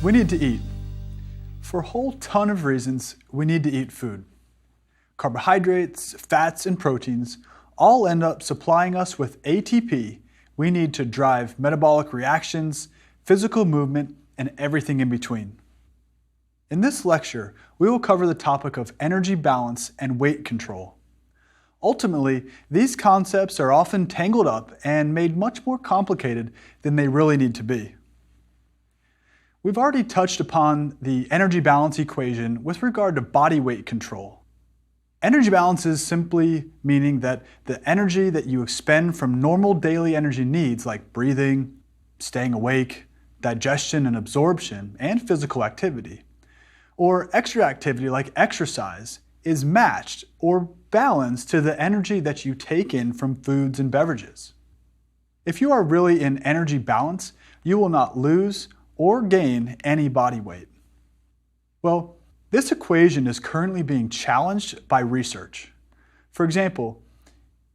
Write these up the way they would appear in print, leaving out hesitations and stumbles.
We need to eat. For a whole ton of reasons, we need to eat food. Carbohydrates, fats, and proteins all end up supplying us with ATP we need to drive metabolic reactions, physical movement, and everything in between. In this lecture, we will cover the topic of energy balance and weight control. Ultimately, these concepts are often tangled up and made much more complicated than they really need to be. We've already touched upon the energy balance equation with regard to body weight control. Energy balance is simply meaning that the energy that you expend from normal daily energy needs like breathing, staying awake, digestion and absorption, and physical activity, or extra activity like exercise, is matched or balanced to the energy that you take in from foods and beverages. If you are really in energy balance, you will not lose or gain any body weight. Well, this equation is currently being challenged by research. For example,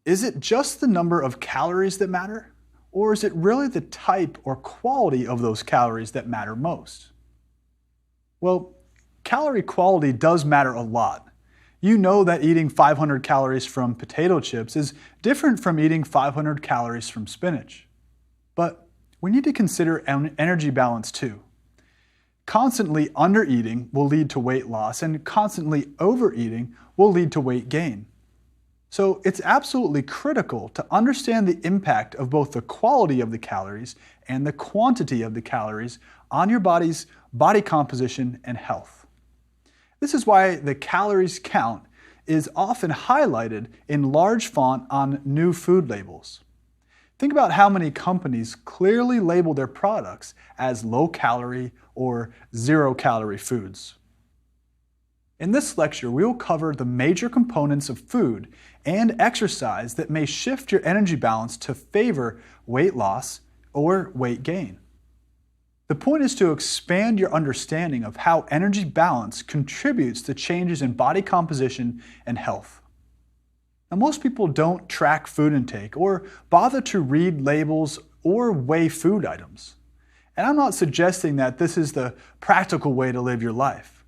is it just the number of calories that matter, or is it really the type or quality of those calories that matter most? Well, calorie quality does matter a lot. You know that eating 500 calories from potato chips is different from eating 500 calories from spinach. But we need to consider energy balance too. Constantly undereating will lead to weight loss, and constantly overeating will lead to weight gain. So it's absolutely critical to understand the impact of both the quality of the calories and the quantity of the calories on your body's body composition and health. This is why the calories count is often highlighted in large font on new food labels. Think about how many companies clearly label their products as low-calorie or zero-calorie foods. In this lecture, we will cover the major components of food and exercise that may shift your energy balance to favor weight loss or weight gain. The point is to expand your understanding of how energy balance contributes to changes in body composition and health. Now, most people don't track food intake or bother to read labels or weigh food items. And I'm not suggesting that this is the practical way to live your life.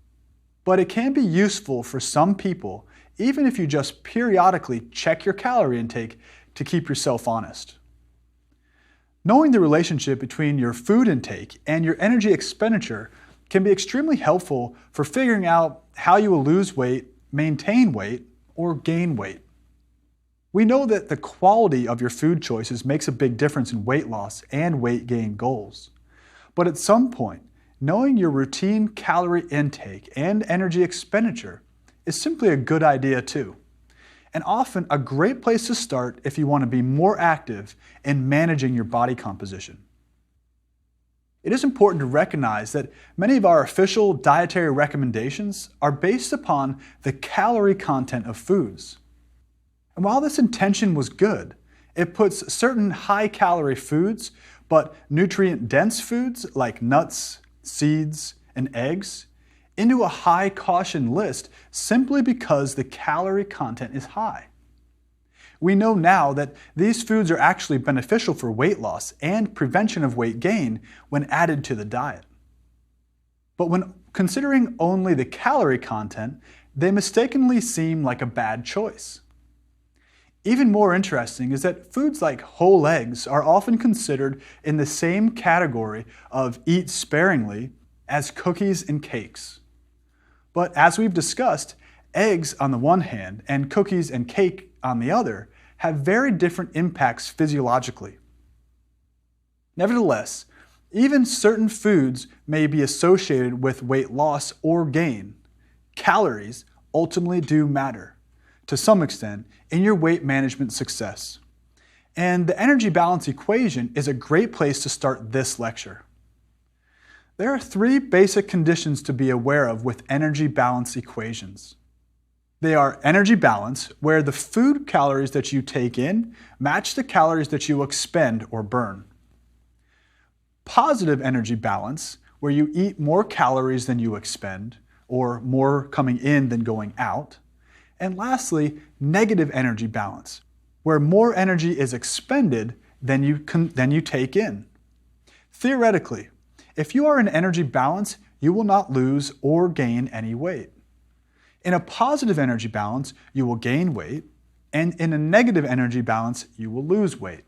But it can be useful for some people, even if you just periodically check your calorie intake to keep yourself honest. Knowing the relationship between your food intake and your energy expenditure can be extremely helpful for figuring out how you will lose weight, maintain weight, or gain weight. We know that the quality of your food choices makes a big difference in weight loss and weight gain goals. But at some point, knowing your routine calorie intake and energy expenditure is simply a good idea too, and often a great place to start if you want to be more active in managing your body composition. It is important to recognize that many of our official dietary recommendations are based upon the calorie content of foods. And while this intention was good, it puts certain high-calorie foods, but nutrient-dense foods like nuts, seeds, and eggs into a high-caution list simply because the calorie content is high. We know now that these foods are actually beneficial for weight loss and prevention of weight gain when added to the diet. But when considering only the calorie content, they mistakenly seem like a bad choice. Even more interesting is that foods like whole eggs are often considered in the same category of eat sparingly as cookies and cakes. But as we've discussed, eggs on the one hand and cookies and cake on the other have very different impacts physiologically. Nevertheless, even certain foods may be associated with weight loss or gain. Calories ultimately do matter, to some extent, in your weight management success. And the energy balance equation is a great place to start this lecture. There are three basic conditions to be aware of with energy balance equations. They are energy balance, where the food calories that you take in match the calories that you expend or burn. Positive energy balance, where you eat more calories than you expend, or more coming in than going out. And lastly, negative energy balance, where more energy is expended than you take in. Theoretically, If you are in energy balance, you will not lose or gain any weight. In a positive energy balance, you will gain weight, and in a negative energy balance, you will lose weight.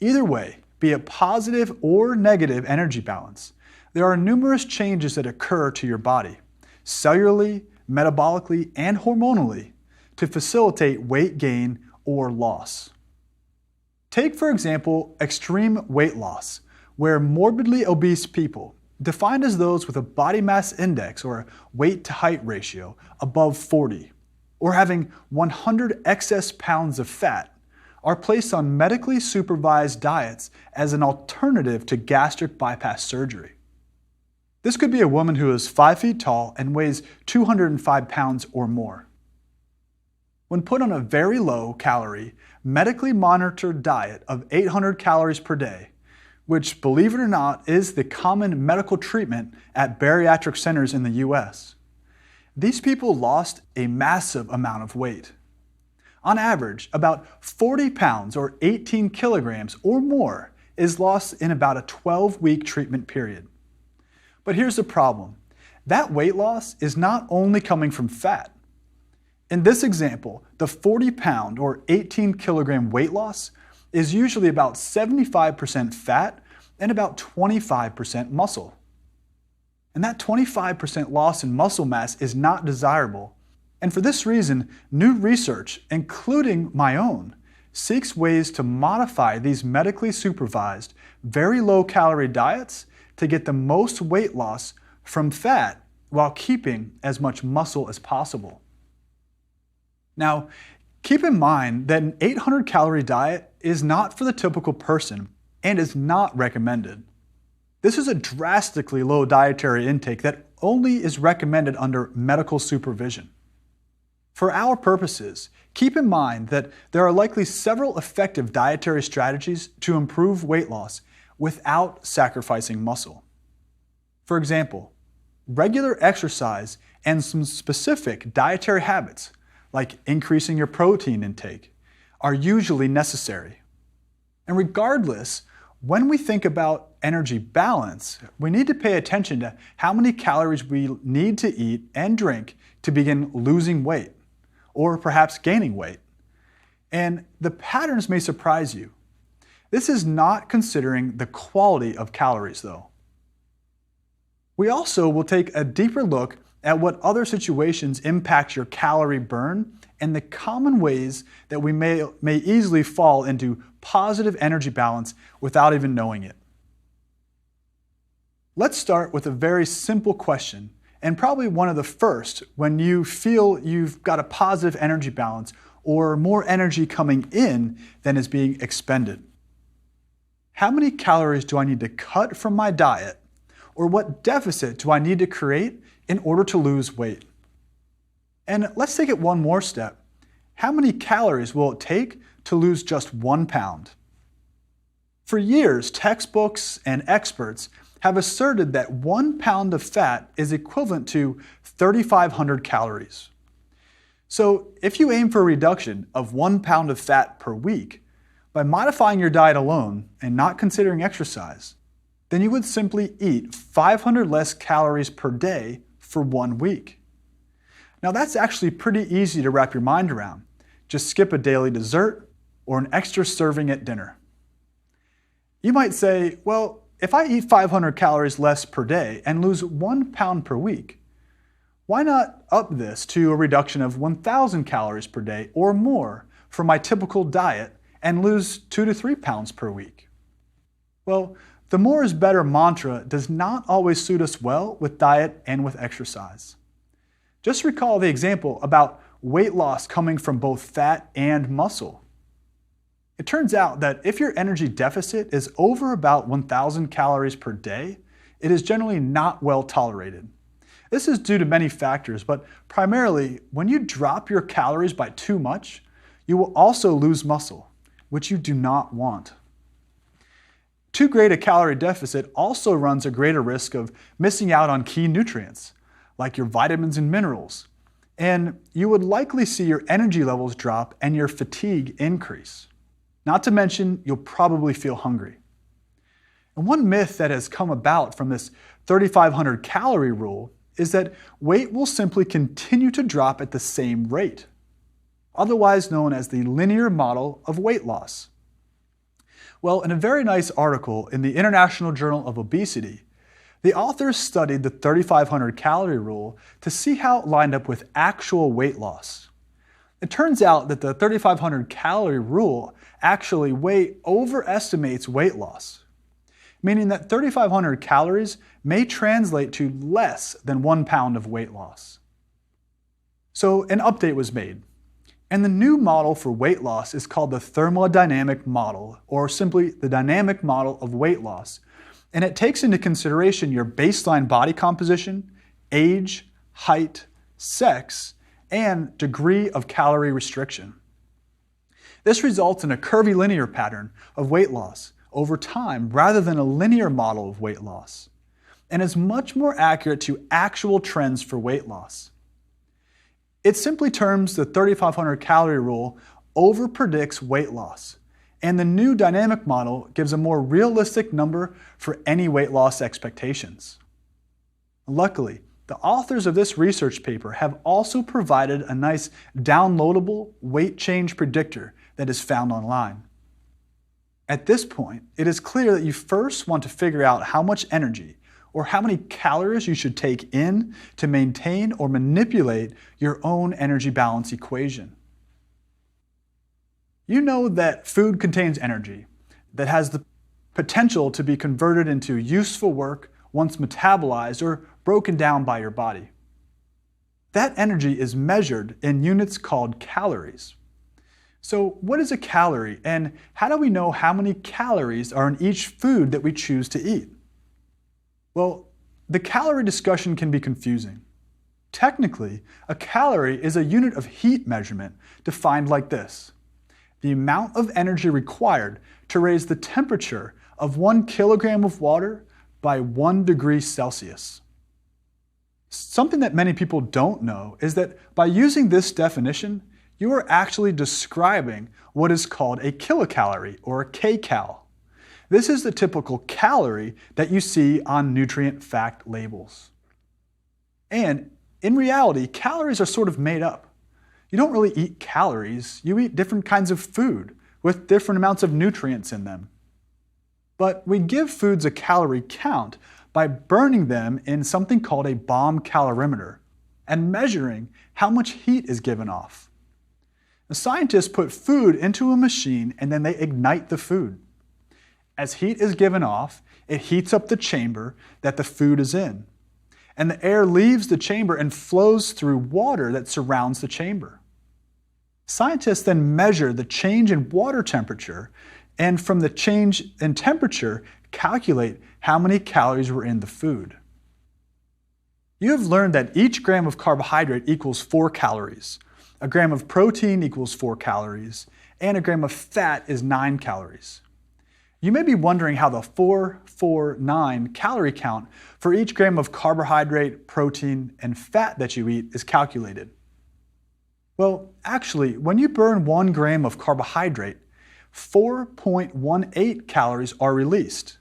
Either way, be it positive or negative energy balance, there are numerous changes that occur to your body, cellularly, metabolically, and hormonally, to facilitate weight gain or loss. Take, for example, extreme weight loss, where morbidly obese people, defined as those with a body mass index or a weight to height ratio above 40, or having 100 excess pounds of fat, are placed on medically supervised diets as an alternative to gastric bypass surgery. This could be a woman who is 5 feet tall and weighs 205 pounds or more. When put on a very low calorie, medically monitored diet of 800 calories per day, which, believe it or not, is the common medical treatment at bariatric centers in the US, these people lost a massive amount of weight. On average, about 40 pounds or 18 kilograms or more is lost in about a 12-week treatment period. But here's the problem. That weight loss is not only coming from fat. In this example, the 40-pound or 18-kilogram weight loss is usually about 75% fat and about 25% muscle. And that 25% loss in muscle mass is not desirable. And for this reason, new research, including my own, seeks ways to modify these medically supervised, very low-calorie diets to get the most weight loss from fat while keeping as much muscle as possible. Now, keep in mind that an 800-calorie diet is not for the typical person and is not recommended. This is a drastically low dietary intake that only is recommended under medical supervision. For our purposes, keep in mind that there are likely several effective dietary strategies to improve weight loss without sacrificing muscle. For example, regular exercise and some specific dietary habits, like increasing your protein intake, are usually necessary. And regardless, when we think about energy balance, we need to pay attention to how many calories we need to eat and drink to begin losing weight, or perhaps gaining weight. And the patterns may surprise you. This is not considering the quality of calories, though. We also will take a deeper look at what other situations impact your calorie burn and the common ways that we may easily fall into positive energy balance without even knowing it. Let's start with a very simple question, and probably one of the first when you feel you've got a positive energy balance or more energy coming in than is being expended. How many calories do I need to cut from my diet, or what deficit do I need to create in order to lose weight? And let's take it one more step. How many calories will it take to lose just 1 pound? For years, textbooks and experts have asserted that 1 pound of fat is equivalent to 3,500 calories. So if you aim for a reduction of 1 pound of fat per week, by modifying your diet alone and not considering exercise, then you would simply eat 500 less calories per day for 1 week. Now that's actually pretty easy to wrap your mind around. Just skip a daily dessert or an extra serving at dinner. You might say, well, if I eat 500 calories less per day and lose 1 pound per week, why not up this to a reduction of 1,000 calories per day or more for my typical diet and lose 2 to 3 pounds per week? Well, the more is better mantra does not always suit us well with diet and with exercise. Just recall the example about weight loss coming from both fat and muscle. It turns out that if your energy deficit is over about 1,000 calories per day, it is generally not well tolerated. This is due to many factors, but primarily when you drop your calories by too much, you will also lose muscle, which you do not want. Too great a calorie deficit also runs a greater risk of missing out on key nutrients, like your vitamins and minerals, and you would likely see your energy levels drop and your fatigue increase. Not to mention, you'll probably feel hungry. And one myth that has come about from this 3,500 calorie rule is that weight will simply continue to drop at the same rate, otherwise known as the linear model of weight loss. Well, in a very nice article in the International Journal of Obesity, the authors studied the 3,500 calorie rule to see how it lined up with actual weight loss. It turns out that the 3,500 calorie rule actually way overestimates weight loss, meaning that 3,500 calories may translate to less than 1 pound of weight loss. So an update was made, and the new model for weight loss is called the thermodynamic model, or simply the dynamic model of weight loss, and it takes into consideration your baseline body composition, age, height, sex, and degree of calorie restriction. This results in a curvilinear pattern of weight loss over time rather than a linear model of weight loss, and is much more accurate to actual trends for weight loss. It simply terms the 3,500 calorie rule overpredicts weight loss, and the new dynamic model gives a more realistic number for any weight loss expectations. Luckily, the authors of this research paper have also provided a nice downloadable weight change predictor that is found online. At this point, it is clear that you first want to figure out how much energy or how many calories you should take in to maintain or manipulate your own energy balance equation. You know that food contains energy that has the potential to be converted into useful work once metabolized or broken down by your body. That energy is measured in units called calories. So what is a calorie, and how do we know how many calories are in each food that we choose to eat? Well, the calorie discussion can be confusing. Technically, a calorie is a unit of heat measurement defined like this: the amount of energy required to raise the temperature of 1 kilogram of water by 1 degree Celsius. Something that many people don't know is that by using this definition, you are actually describing what is called a kilocalorie, or a kcal. This is the typical calorie that you see on nutrient fact labels. And in reality, calories are sort of made up. You don't really eat calories, you eat different kinds of food with different amounts of nutrients in them. But we give foods a calorie count by burning them in something called a bomb calorimeter and measuring how much heat is given off. The scientists put food into a machine and then they ignite the food. As heat is given off, it heats up the chamber that the food is in, and the air leaves the chamber and flows through water that surrounds the chamber. Scientists then measure the change in water temperature, and from the change in temperature, calculate how many calories were in the food. You have learned that each gram of carbohydrate equals 4 calories, a gram of protein equals 4 calories, and a gram of fat is 9 calories. You may be wondering how the 4-4-9 calorie count for each gram of carbohydrate, protein, and fat that you eat is calculated. Well, actually, when you burn 1 gram of carbohydrate, 4.18 calories are released.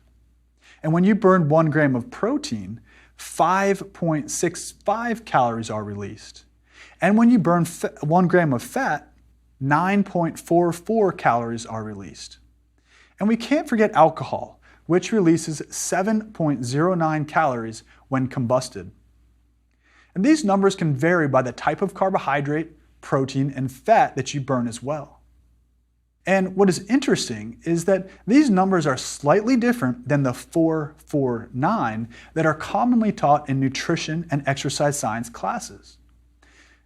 And when you burn 1 gram of protein, 5.65 calories are released. And when you burn 1 gram of fat, 9.44 calories are released. And we can't forget alcohol, which releases 7.09 calories when combusted. And these numbers can vary by the type of carbohydrate, protein, and fat that you burn as well. And what is interesting is that these numbers are slightly different than the 4-4-9 that are commonly taught in nutrition and exercise science classes.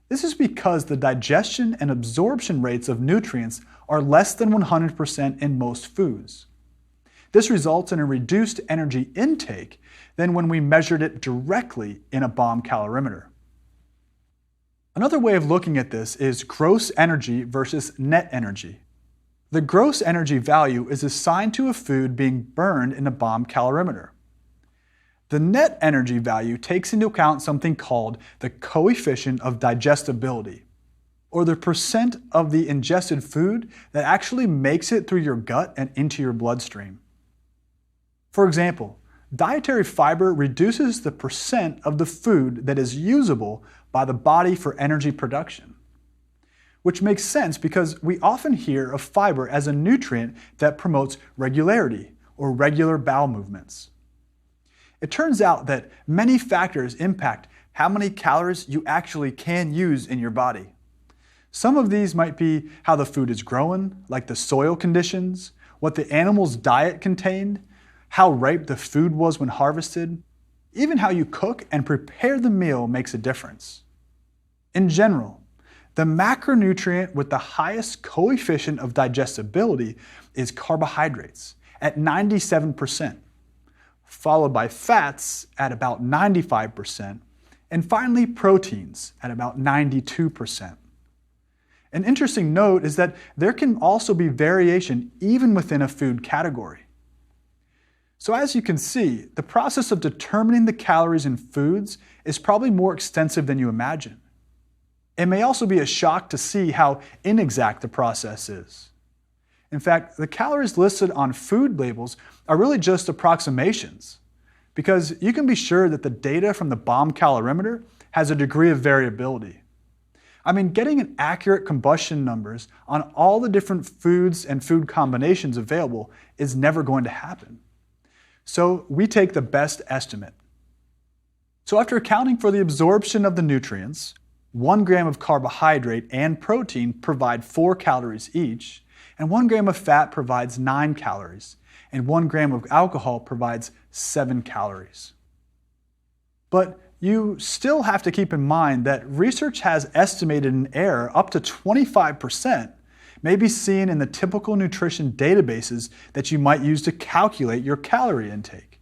This is because the digestion and absorption rates of nutrients are less than 100% in most foods. This results in a reduced energy intake than when we measured it directly in a bomb calorimeter. Another way of looking at this is gross energy versus net energy. The gross energy value is assigned to a food being burned in a bomb calorimeter. The net energy value takes into account something called the coefficient of digestibility, or the percent of the ingested food that actually makes it through your gut and into your bloodstream. For example, dietary fiber reduces the percent of the food that is usable by the body for energy production, which makes sense because we often hear of fiber as a nutrient that promotes regularity or regular bowel movements. It turns out that many factors impact how many calories you actually can use in your body. Some of these might be how the food is grown, like the soil conditions, what the animal's diet contained, how ripe the food was when harvested. Even how you cook and prepare the meal makes a difference. In general, the macronutrient with the highest coefficient of digestibility is carbohydrates at 97%, followed by fats at about 95%, and finally proteins at about 92%. An interesting note is that there can also be variation even within a food category. So as you can see, the process of determining the calories in foods is probably more extensive than you imagine. It may also be a shock to see how inexact the process is. In fact, the calories listed on food labels are really just approximations, because you can be sure that the data from the bomb calorimeter has a degree of variability. I mean, getting an accurate combustion numbers on all the different foods and food combinations available is never going to happen. So we take the best estimate. So after accounting for the absorption of the nutrients, 1 gram of carbohydrate and protein provide 4 calories each, and 1 gram of fat provides 9 calories, and 1 gram of alcohol provides 7 calories. But you still have to keep in mind that research has estimated an error up to 25% may be seen in the typical nutrition databases that you might use to calculate your calorie intake.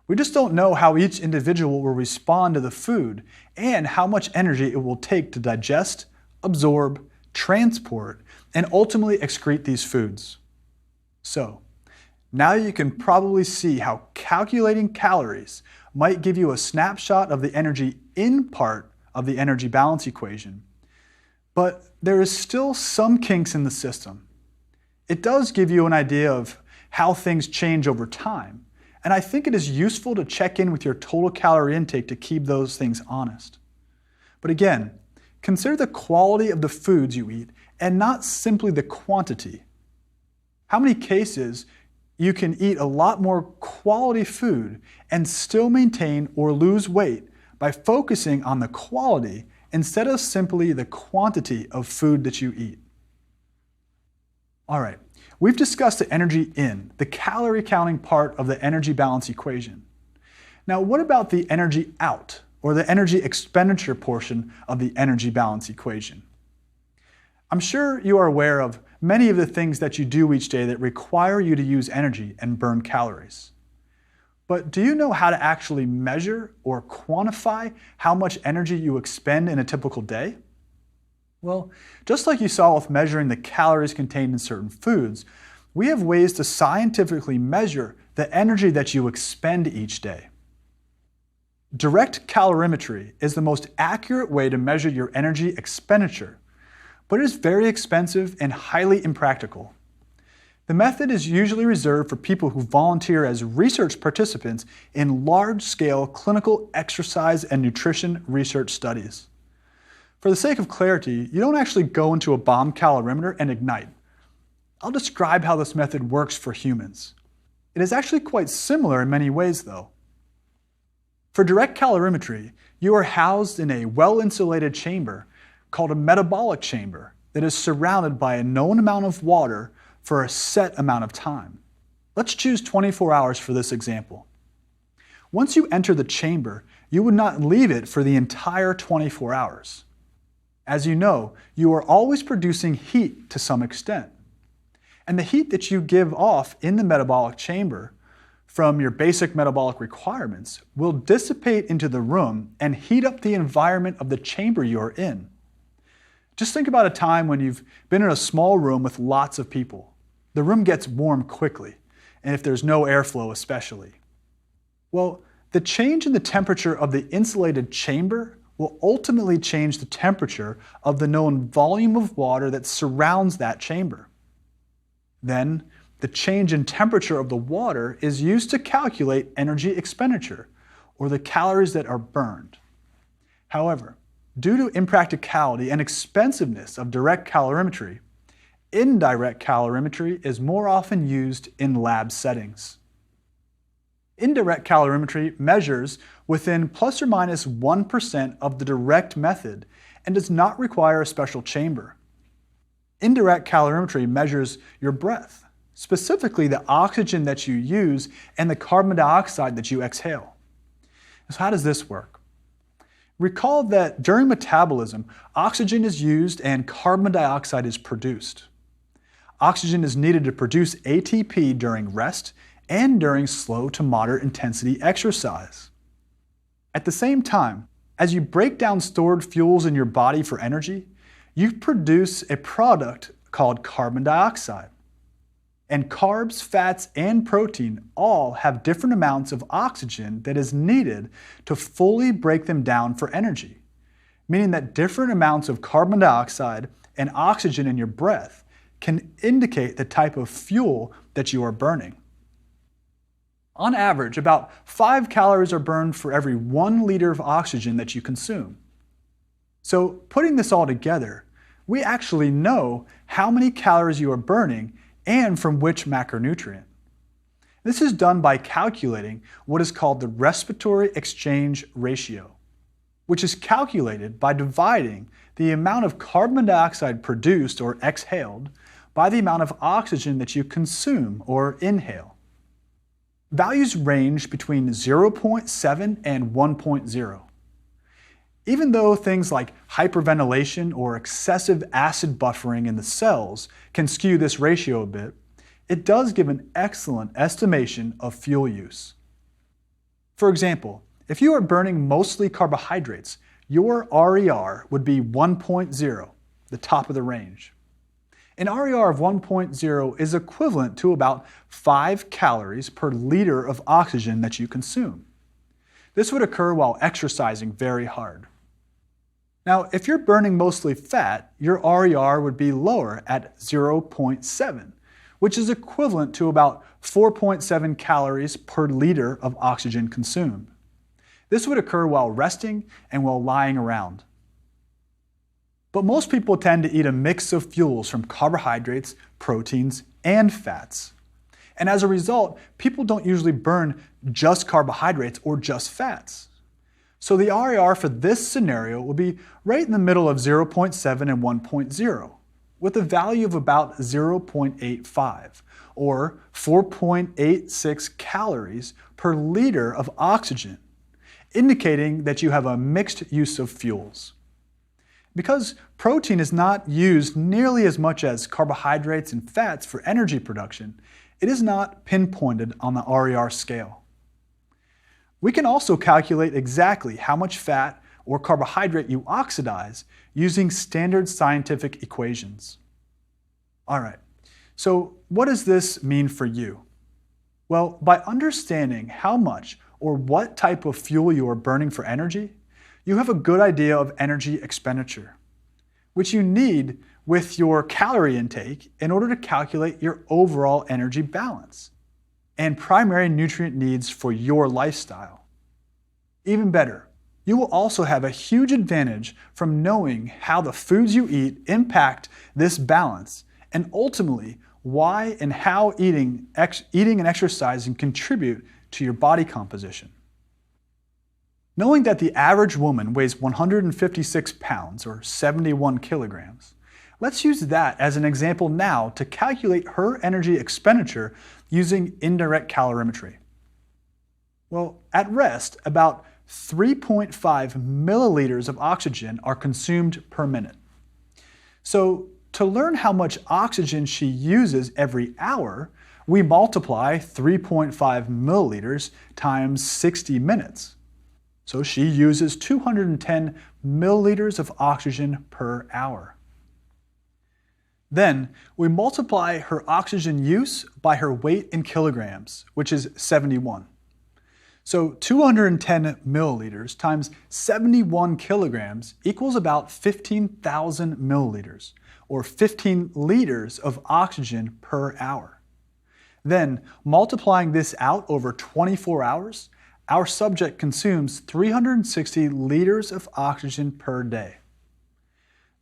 We just don't know how each individual will respond to the food and how much energy it will take to digest, absorb, transport, and ultimately excrete these foods. So, now you can probably see how calculating calories might give you a snapshot of the energy in part of the energy balance equation. But there is still some kinks in the system. It does give you an idea of how things change over time, and I think it is useful to check in with your total calorie intake to keep those things honest. But again, consider the quality of the foods you eat and not simply the quantity. How many cases you can eat a lot more quality food and still maintain or lose weight by focusing on the quality instead of simply the quantity of food that you eat. All right, we've discussed the energy in, the calorie counting part of the energy balance equation. Now, what about the energy out, or the energy expenditure portion of the energy balance equation? I'm sure you are aware of many of the things that you do each day that require you to use energy and burn calories. But do you know how to actually measure or quantify how much energy you expend in a typical day? Well, just like you saw with measuring the calories contained in certain foods, we have ways to scientifically measure the energy that you expend each day. Direct calorimetry is the most accurate way to measure your energy expenditure, but it is very expensive and highly impractical. The method is usually reserved for people who volunteer as research participants in large-scale clinical exercise and nutrition research studies. For the sake of clarity, you don't actually go into a bomb calorimeter and ignite. I'll describe how this method works for humans. It is actually quite similar in many ways, though. For direct calorimetry, you are housed in a well-insulated chamber called a metabolic chamber that is surrounded by a known amount of water for a set amount of time. Let's choose 24 hours for this example. Once you enter the chamber, you would not leave it for the entire 24 hours. As you know, you are always producing heat to some extent. And the heat that you give off in the metabolic chamber from your basic metabolic requirements will dissipate into the room and heat up the environment of the chamber you're in. Just think about a time when you've been in a small room with lots of people. The room gets warm quickly, and if there's no airflow especially. Well, the change in the temperature of the insulated chamber will ultimately change the temperature of the known volume of water that surrounds that chamber. Then, The change in temperature of the water is used to calculate energy expenditure, or the calories that are burned. However, due to impracticality and expensiveness of direct calorimetry, indirect calorimetry is more often used in lab settings. Indirect calorimetry measures within plus or minus 1% of the direct method and does not require a special chamber. Indirect calorimetry measures your breath, specifically the oxygen that you use and the carbon dioxide that you exhale. So how does this work? Recall that during metabolism, oxygen is used and carbon dioxide is produced. Oxygen is needed to produce ATP during rest and during slow to moderate intensity exercise. At the same time, as you break down stored fuels in your body for energy, you produce a product called carbon dioxide. And carbs, fats, and protein all have different amounts of oxygen that is needed to fully break them down for energy, meaning that different amounts of carbon dioxide and oxygen in your breath can indicate the type of fuel that you are burning. On average, about 5 calories are burned for every 1 liter of oxygen that you consume. So putting this all together, we actually know how many calories you are burning and from which macronutrient. This is done by calculating what is called the respiratory exchange ratio, which is calculated by dividing the amount of carbon dioxide produced or exhaled by the amount of oxygen that you consume or inhale. Values range between 0.7 and 1.0. Even though things like hyperventilation or excessive acid buffering in the cells can skew this ratio a bit, it does give an excellent estimation of fuel use. For example, if you are burning mostly carbohydrates, your RER would be 1.0, the top of the range. An RER of 1.0 is equivalent to about 5 calories per liter of oxygen that you consume. This would occur while exercising very hard. Now, if you're burning mostly fat, your RER would be lower at 0.7, which is equivalent to about 4.7 calories per liter of oxygen consumed. This would occur while resting and while lying around. But most people tend to eat a mix of fuels from carbohydrates, proteins, and fats. And as a result, people don't usually burn just carbohydrates or just fats. So the RER for this scenario will be right in the middle of 0.7 and 1.0, with a value of about 0.85, or 4.86 calories per liter of oxygen, indicating that you have a mixed use of fuels. Because protein is not used nearly as much as carbohydrates and fats for energy production, it is not pinpointed on the RER scale. We can also calculate exactly how much fat or carbohydrate you oxidize using standard scientific equations. All right, so what does this mean for you? Well, by understanding how much or what type of fuel you are burning for energy, you have a good idea of energy expenditure, which you need with your calorie intake in order to calculate your overall energy balance and primary nutrient needs for your lifestyle. Even better, you will also have a huge advantage from knowing how the foods you eat impact this balance and ultimately why and how eating and exercising contribute to your body composition. Knowing that the average woman weighs 156 pounds or 71 kilograms, let's use that as an example now to calculate her energy expenditure using indirect calorimetry. Well, at rest, about 3.5 milliliters of oxygen are consumed per minute. So to learn how much oxygen she uses every hour, we multiply 3.5 milliliters times 60 minutes. So she uses 210 milliliters of oxygen per hour. Then we multiply her oxygen use by her weight in kilograms, which is 71. So 210 milliliters times 71 kilograms equals about 15,000 milliliters, or 15 liters of oxygen per hour. Then, multiplying this out over 24 hours, our subject consumes 360 liters of oxygen per day.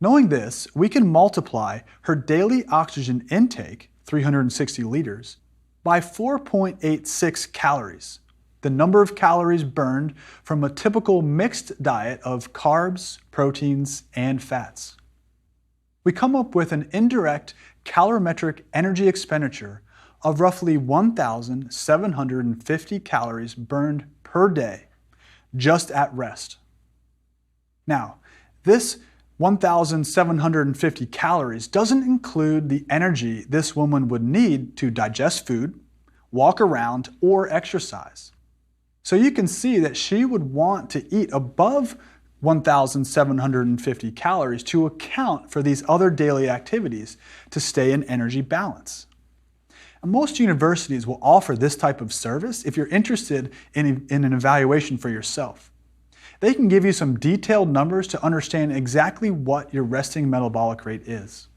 Knowing this, we can multiply her daily oxygen intake, 360 liters, by 4.86 calories, the number of calories burned from a typical mixed diet of carbs, proteins, and fats. We come up with an indirect calorimetric energy expenditure of roughly 1,750 calories burned per day, just at rest. Now, this 1,750 calories doesn't include the energy this woman would need to digest food, walk around, or exercise. So you can see that she would want to eat above 1,750 calories to account for these other daily activities to stay in energy balance. And most universities will offer this type of service if you're interested in an evaluation for yourself. They can give you some detailed numbers to understand exactly what your resting metabolic rate is.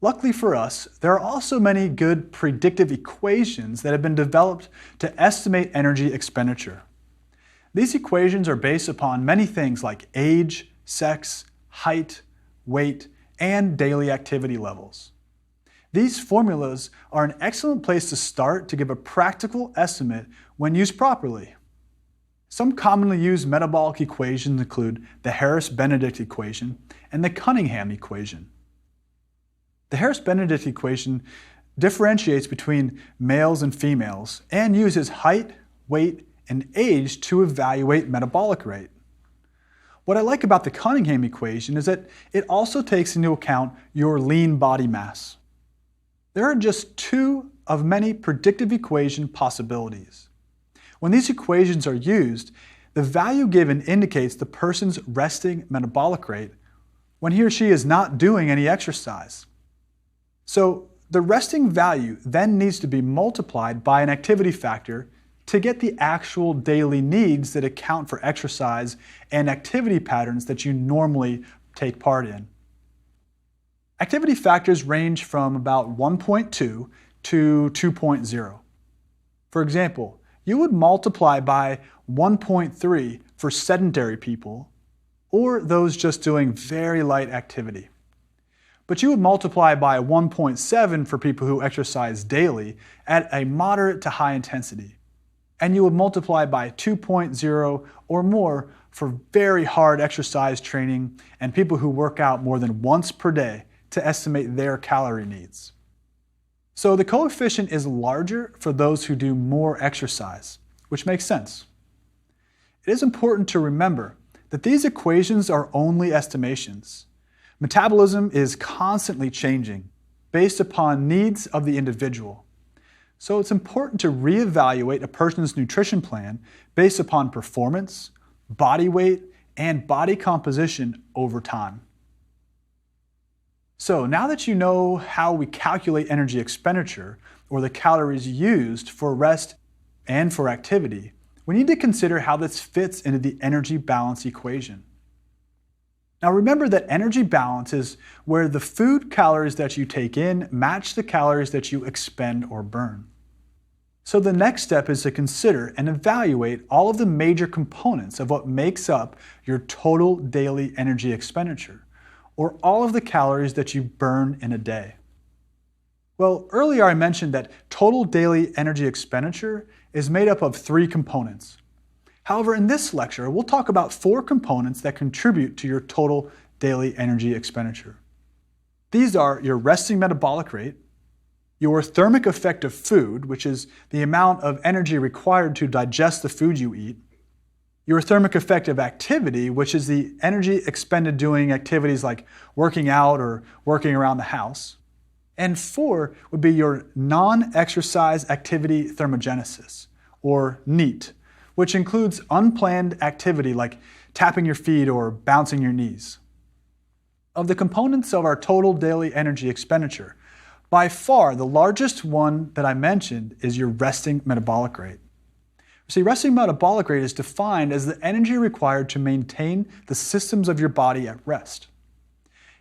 Luckily for us, there are also many good predictive equations that have been developed to estimate energy expenditure. These equations are based upon many things like age, sex, height, weight, and daily activity levels. These formulas are an excellent place to start to give a practical estimate when used properly. Some commonly used metabolic equations include the Harris-Benedict equation and the Cunningham equation. The Harris-Benedict equation differentiates between males and females and uses height, weight, and age to evaluate metabolic rate. What I like about the Cunningham equation is that it also takes into account your lean body mass. There are just two of many predictive equation possibilities. When these equations are used, the value given indicates the person's resting metabolic rate when he or she is not doing any exercise. So the resting value then needs to be multiplied by an activity factor to get the actual daily needs that account for exercise and activity patterns that you normally take part in. Activity factors range from about 1.2 to 2.0. For example, you would multiply by 1.3 for sedentary people or those just doing very light activity. But you would multiply by 1.7 for people who exercise daily at a moderate to high intensity. And you would multiply by 2.0 or more for very hard exercise training and people who work out more than once per day to estimate their calorie needs. So the coefficient is larger for those who do more exercise, which makes sense. It is important to remember that these equations are only estimations. Metabolism is constantly changing based upon needs of the individual. So it's important to reevaluate a person's nutrition plan based upon performance, body weight, and body composition over time. So now that you know how we calculate energy expenditure, or the calories used for rest and for activity, we need to consider how this fits into the energy balance equation. Now remember that energy balance is where the food calories that you take in match the calories that you expend or burn. So the next step is to consider and evaluate all of the major components of what makes up your total daily energy expenditure, or all of the calories that you burn in a day. Well, earlier I mentioned that total daily energy expenditure is made up of 3 components. However, in this lecture, we'll talk about 4 components that contribute to your total daily energy expenditure. These are your resting metabolic rate, your thermic effect of food, which is the amount of energy required to digest the food you eat, your thermic effect of activity, which is the energy expended doing activities like working out or working around the house. And 4 would be your non-exercise activity thermogenesis, or NEAT, which includes unplanned activity like tapping your feet or bouncing your knees. Of the components of our total daily energy expenditure, by far the largest one that I mentioned is your resting metabolic rate. See, resting metabolic rate is defined as the energy required to maintain the systems of your body at rest.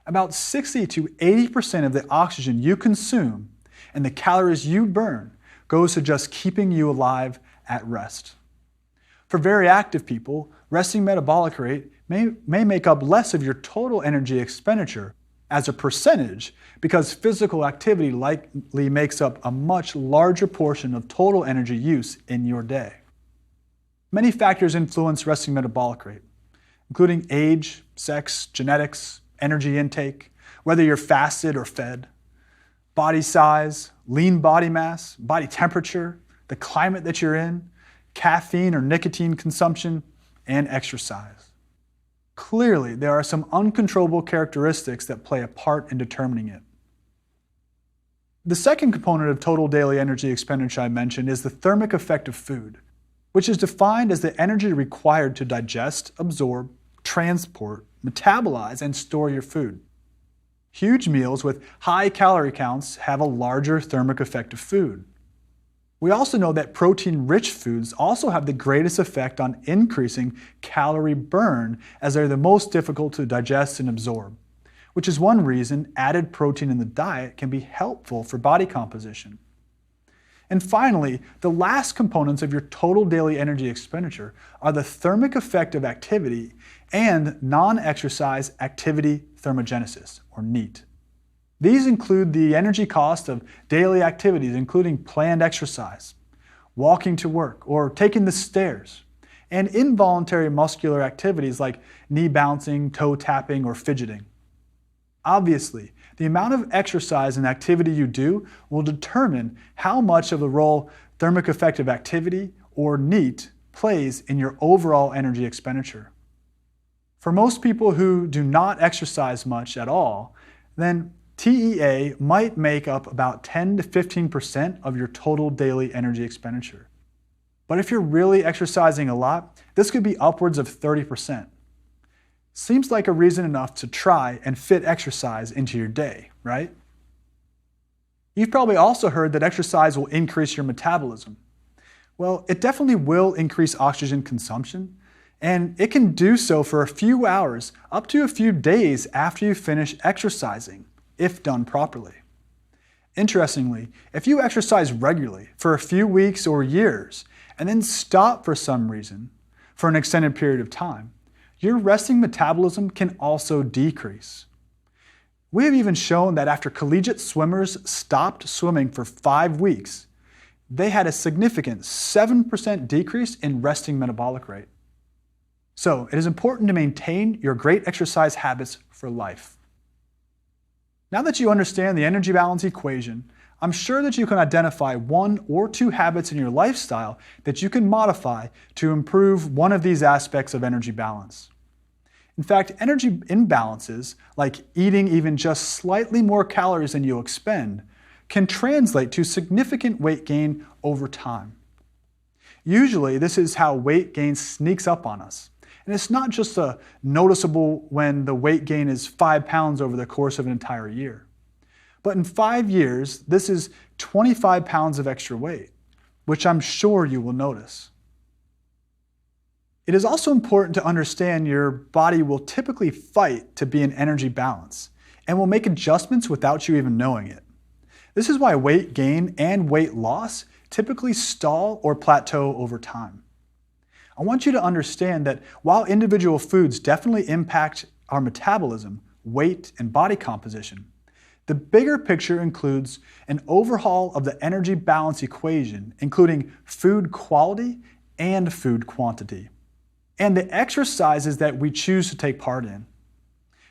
About 60 to 80% of the oxygen you consume and the calories you burn goes to just keeping you alive at rest. For very active people, resting metabolic rate may make up less of your total energy expenditure as a percentage because physical activity likely makes up a much larger portion of total energy use in your day. Many factors influence resting metabolic rate, including age, sex, genetics, energy intake, whether you're fasted or fed, body size, lean body mass, body temperature, the climate that you're in, caffeine or nicotine consumption, and exercise. Clearly, there are some uncontrollable characteristics that play a part in determining it. The second component of total daily energy expenditure I mentioned is the thermic effect of food, which is defined as the energy required to digest, absorb, transport, metabolize, and store your food. Huge meals with high calorie counts have a larger thermic effect of food. We also know that protein-rich foods also have the greatest effect on increasing calorie burn as they're the most difficult to digest and absorb, which is one reason added protein in the diet can be helpful for body composition. And finally, the last components of your total daily energy expenditure are the thermic effect of activity and non-exercise activity thermogenesis, or NEAT. These include the energy cost of daily activities, including planned exercise, walking to work, or taking the stairs, and involuntary muscular activities like knee bouncing, toe tapping, or fidgeting. Obviously, the amount of exercise and activity you do will determine how much of the role thermic effect of activity, or NEAT, plays in your overall energy expenditure. For most people who do not exercise much at all, then TEA might make up about 10 to 15% of your total daily energy expenditure. But if you're really exercising a lot, this could be upwards of 30%. Seems like a reason enough to try and fit exercise into your day, right? You've probably also heard that exercise will increase your metabolism. Well, it definitely will increase oxygen consumption, and it can do so for a few hours up to a few days after you finish exercising, if done properly. Interestingly, if you exercise regularly for a few weeks or years and then stop for some reason for an extended period of time, your resting metabolism can also decrease. We have even shown that after collegiate swimmers stopped swimming for 5 weeks, they had a significant 7% decrease in resting metabolic rate. So it is important to maintain your great exercise habits for life. Now that you understand the energy balance equation, I'm sure that you can identify 1 or 2 habits in your lifestyle that you can modify to improve one of these aspects of energy balance. In fact, energy imbalances, like eating even just slightly more calories than you expend, can translate to significant weight gain over time. Usually, this is how weight gain sneaks up on us. And it's not just noticeable when the weight gain is 5 pounds over the course of an entire year. But in 5 years, this is 25 pounds of extra weight, which I'm sure you will notice. It is also important to understand your body will typically fight to be in energy balance and will make adjustments without you even knowing it. This is why weight gain and weight loss typically stall or plateau over time. I want you to understand that while individual foods definitely impact our metabolism, weight, and body composition, the bigger picture includes an overhaul of the energy balance equation, including food quality and food quantity, and the exercises that we choose to take part in.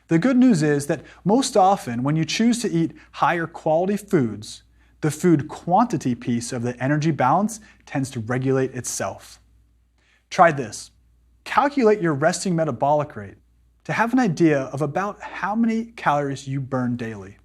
The good news is that most often when you choose to eat higher quality foods, the food quantity piece of the energy balance tends to regulate itself. Try this. Calculate your resting metabolic rate to have an idea of about how many calories you burn daily.